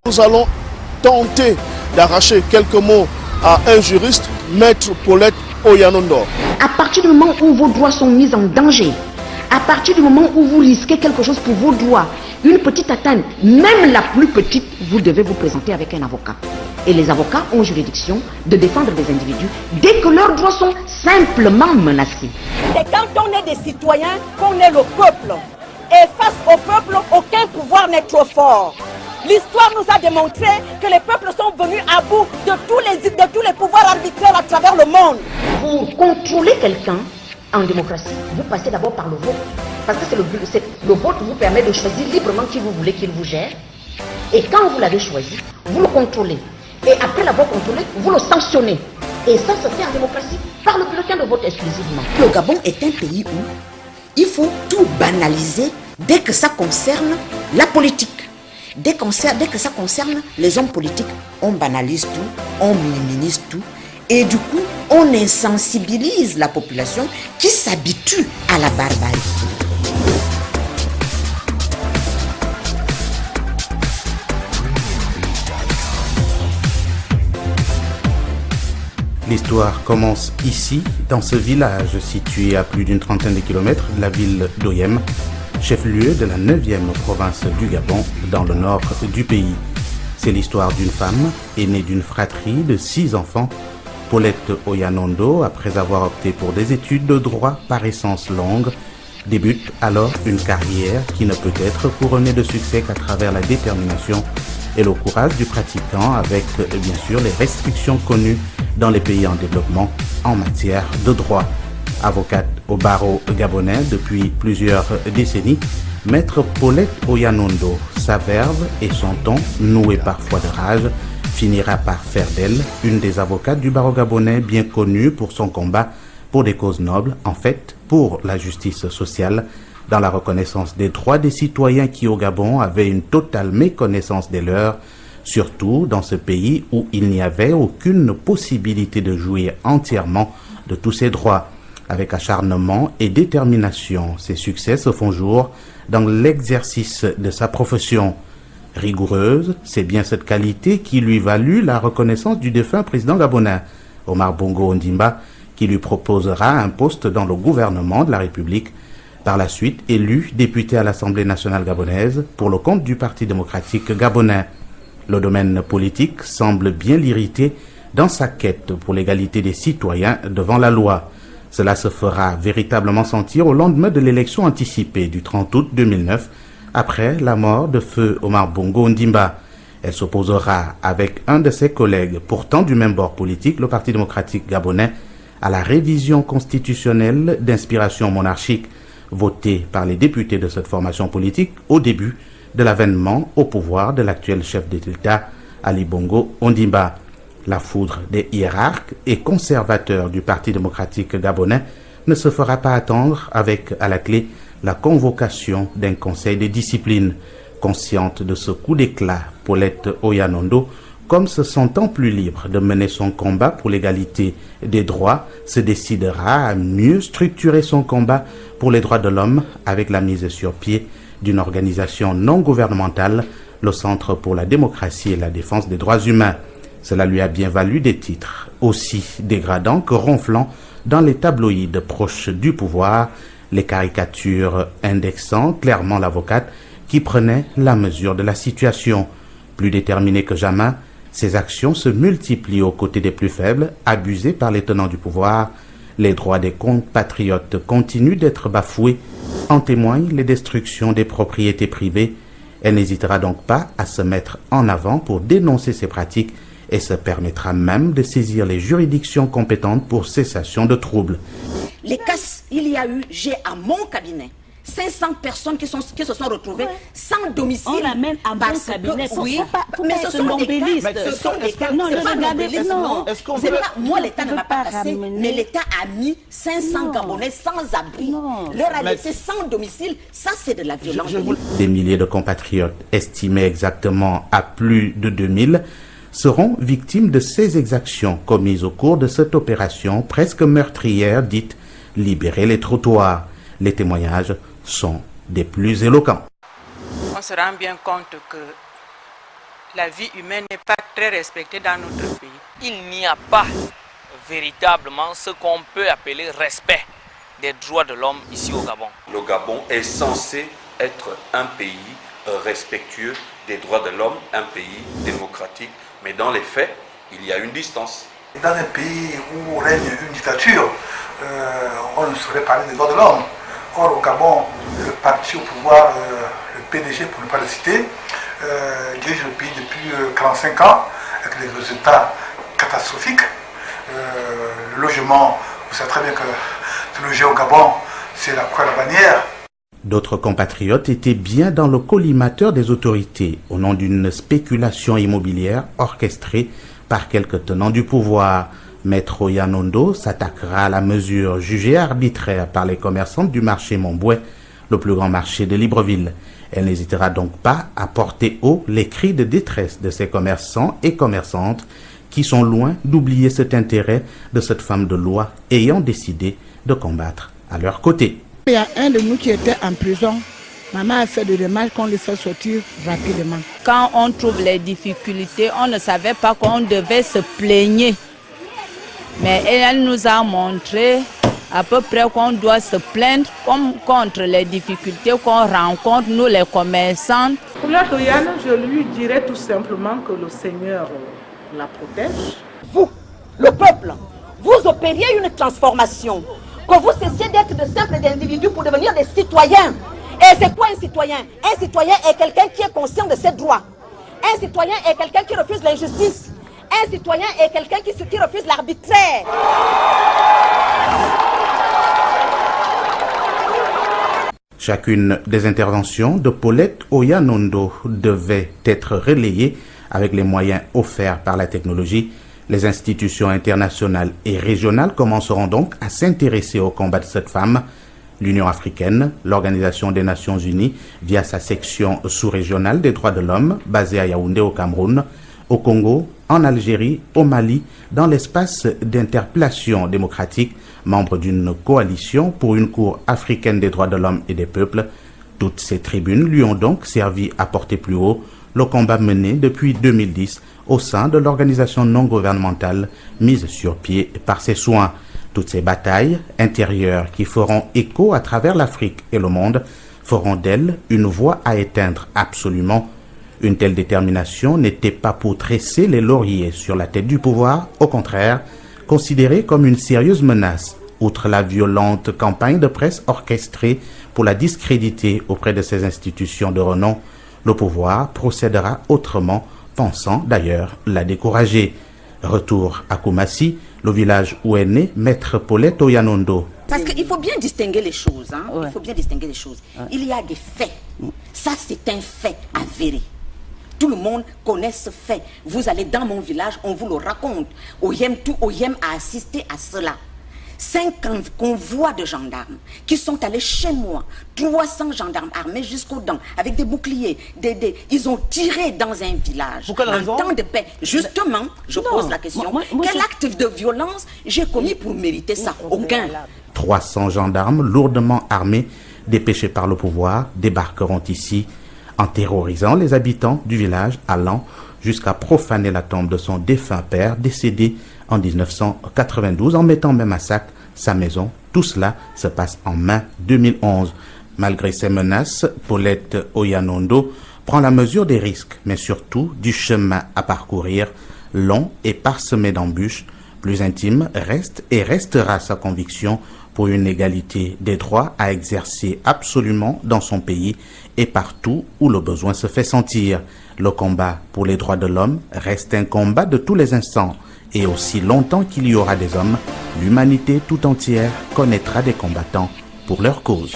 Nous allons tenter d'arracher quelques mots à un juriste, Maître Paulette Oyanondo. À partir du moment où vos droits sont mis en danger, à partir du moment où vous risquez quelque chose pour vos droits, une petite atteinte, même la plus petite, vous devez vous présenter avec un avocat. Et les avocats ont juridiction de défendre des individus dès que leurs droits sont simplement menacés. C'est quand on est des citoyens qu'on est le peuple. Et face au peuple, aucun pouvoir n'est trop fort. L'histoire nous a démontré que les peuples sont venus à bout de tous les pouvoirs arbitraires à travers le monde. Pour contrôler quelqu'un en démocratie, vous passez d'abord par le vote. Parce que le vote vous permet de choisir librement qui vous voulez qu'il vous gère. Et quand vous l'avez choisi, vous le contrôlez. Et après l'avoir contrôlé, vous le sanctionnez. Et ça se fait en démocratie par le bulletin de vote exclusivement. Le Gabon est un pays où il faut tout banaliser dès que ça concerne la politique. Dès que ça concerne les hommes politiques, on banalise tout, on minimise tout. Et du coup, on insensibilise la population qui s'habitue à la barbarie. L'histoire commence ici, dans ce village situé à plus d'une trentaine de kilomètres de la ville d'Oyem, chef-lieu de la 9e province du Gabon, dans le nord du pays. C'est l'histoire d'une femme, aînée d'une fratrie de 6 enfants. Paulette Oyanondo, après avoir opté pour des études de droit par essence longues, débute alors une carrière qui ne peut être couronnée de succès qu'à travers la détermination et le courage du pratiquant, avec bien sûr les restrictions connues dans les pays en développement en matière de droit. Avocate au barreau gabonais depuis plusieurs décennies, Maître Paulette Oyanondo, sa verve et son ton, noué parfois de rage, finira par faire d'elle une des avocates du barreau gabonais bien connue pour son combat pour des causes nobles, en fait pour la justice sociale, dans la reconnaissance des droits des citoyens qui au Gabon avaient une totale méconnaissance des leurs, surtout dans ce pays où il n'y avait aucune possibilité de jouir entièrement de tous ces droits. Avec acharnement et détermination, ses succès se font jour dans l'exercice de sa profession. Rigoureuse, c'est bien cette qualité qui lui valut la reconnaissance du défunt président gabonais, Omar Bongo Ondimba, qui lui proposera un poste dans le gouvernement de la République. Par la suite, élu député à l'Assemblée nationale gabonaise pour le compte du Parti démocratique gabonais. Le domaine politique semble bien l'irriter dans sa quête pour l'égalité des citoyens devant la loi. Cela se fera véritablement sentir au lendemain de l'élection anticipée du 30 août 2009, après la mort de feu Omar Bongo Ondimba. Elle s'opposera avec un de ses collègues, pourtant du même bord politique, le Parti démocratique gabonais, à la révision constitutionnelle d'inspiration monarchique votée par les députés de cette formation politique au début de l'avènement au pouvoir de l'actuel chef d'État, Ali Bongo Ondimba. La foudre des hiérarques et conservateurs du Parti démocratique gabonais ne se fera pas attendre avec, à la clé, la convocation d'un conseil de discipline. Consciente de ce coup d'éclat, Paulette Oyanondo, comme se sentant plus libre de mener son combat pour l'égalité des droits, se décidera à mieux structurer son combat pour les droits de l'homme avec la mise sur pied d'une organisation non gouvernementale, le Centre pour la démocratie et la défense des droits humains. Cela lui a bien valu des titres aussi dégradants que ronflants dans les tabloïds proches du pouvoir, les caricatures indexant clairement l'avocate qui prenait la mesure de la situation. Plus déterminée que jamais, ses actions se multiplient aux côtés des plus faibles, abusés par les tenants du pouvoir. Les droits des compatriotes continuent d'être bafoués. En témoignent les destructions des propriétés privées. Elle n'hésitera donc pas à se mettre en avant pour dénoncer ces pratiques et se permettra même de saisir les juridictions compétentes pour cessation de troubles. Les cas, j'ai à mon cabinet 500 personnes qui se sont retrouvées sans domicile. On l'amène à mon cabinet. Oui, mais ce sont des cas. Non, c'est pas moi, l'État ne m'a pas passé, mais l'État a mis 500 Gabonais sans abri. Leur a laissé sans domicile. Ça, c'est de la violence. Des milliers de compatriotes, estimés exactement à plus de 2000, seront victimes de ces exactions commises au cours de cette opération presque meurtrière dite « Libérer les trottoirs ». Les témoignages sont des plus éloquents. On se rend bien compte que la vie humaine n'est pas très respectée dans notre pays. Il n'y a pas véritablement ce qu'on peut appeler respect des droits de l'homme ici au Gabon. Le Gabon est censé être un pays respectueux des droits de l'homme, un pays démocratique, mais dans les faits, il y a une distance. Dans un pays où règne une dictature, on ne saurait parler des droits de l'homme. Or, au Gabon, le parti au pouvoir, le PDG pour ne pas le citer, dirige le pays depuis 45 ans, avec des résultats catastrophiques. Le logement, vous savez très bien que se loger au Gabon, c'est la croix à la bannière. D'autres compatriotes étaient bien dans le collimateur des autorités au nom d'une spéculation immobilière orchestrée par quelques tenants du pouvoir. Maître Oyanondo s'attaquera à la mesure jugée arbitraire par les commerçantes du marché Montbouet, le plus grand marché de Libreville. Elle n'hésitera donc pas à porter haut les cris de détresse de ces commerçants et commerçantes qui sont loin d'oublier cet intérêt de cette femme de loi ayant décidé de combattre à leur côté. Il y a un de nous qui était en prison. Maman a fait des démarches qu'on lui fait sortir rapidement. Quand on trouve les difficultés, on ne savait pas qu'on devait se plaigner. Mais elle nous a montré à peu près qu'on doit se plaindre comme contre les difficultés qu'on rencontre, nous les commerçants. Pour la Toyane, je lui dirais tout simplement que le Seigneur la protège. Vous, le peuple, vous opériez une transformation. Que vous cessiez d'être de simples individus pour devenir des citoyens. Et c'est quoi un citoyen? Un citoyen est quelqu'un qui est conscient de ses droits. Un citoyen est quelqu'un qui refuse l'injustice. Un citoyen est quelqu'un qui refuse l'arbitraire. Chacune des interventions de Paulette Oyanondo devait être relayée avec les moyens offerts par la technologie. Les institutions internationales et régionales commenceront donc à s'intéresser au combat de cette femme. L'Union africaine, l'Organisation des Nations Unies, via sa section sous-régionale des droits de l'homme, basée à Yaoundé au Cameroun, au Congo, en Algérie, au Mali, dans l'espace d'interpellation démocratique, membre d'une coalition pour une cour africaine des droits de l'homme et des peuples. Toutes ces tribunes lui ont donc servi à porter plus haut le combat mené depuis 2010 au sein de l'organisation non gouvernementale mise sur pied par ses soins. Toutes ces batailles intérieures qui feront écho à travers l'Afrique et le monde feront d'elle une voie à éteindre absolument. Une telle détermination n'était pas pour tresser les lauriers sur la tête du pouvoir, au contraire, considérée comme une sérieuse menace. Outre la violente campagne de presse orchestrée pour la discréditer auprès de ces institutions de renom, le pouvoir procédera autrement, pensant d'ailleurs la décourager. Retour à Koumassi, le village où est né Maître Paulette Oyanondo. Parce qu'il faut bien distinguer les choses. Il faut bien distinguer les choses. Il y a des faits. Ça, c'est un fait avéré. Tout le monde connaît ce fait. Vous allez dans mon village, on vous le raconte. Tout Oyem a assisté à cela. 50 convois de gendarmes qui sont allés chez moi, 300 gendarmes armés jusqu'aux dents, avec des boucliers, ils ont tiré dans un village. Pour quelle raison? En temps de paix. Justement, je pose la question, quel acte de violence j'ai commis pour mériter ça? Aucun. 300 gendarmes lourdement armés, dépêchés par le pouvoir, débarqueront ici, en terrorisant les habitants du village, allant jusqu'à profaner la tombe de son défunt père décédé en 1992, en mettant même à sac sa maison. Tout cela se passe en mai 2011. Malgré ces menaces, Paulette Oyanondo prend la mesure des risques, mais surtout du chemin à parcourir, long et parsemé d'embûches. Plus intime reste et restera sa conviction pour une égalité des droits à exercer absolument dans son pays et partout où le besoin se fait sentir. Le combat pour les droits de l'homme reste un combat de tous les instants. Et aussi longtemps qu'il y aura des hommes, l'humanité tout entière connaîtra des combattants pour leur cause.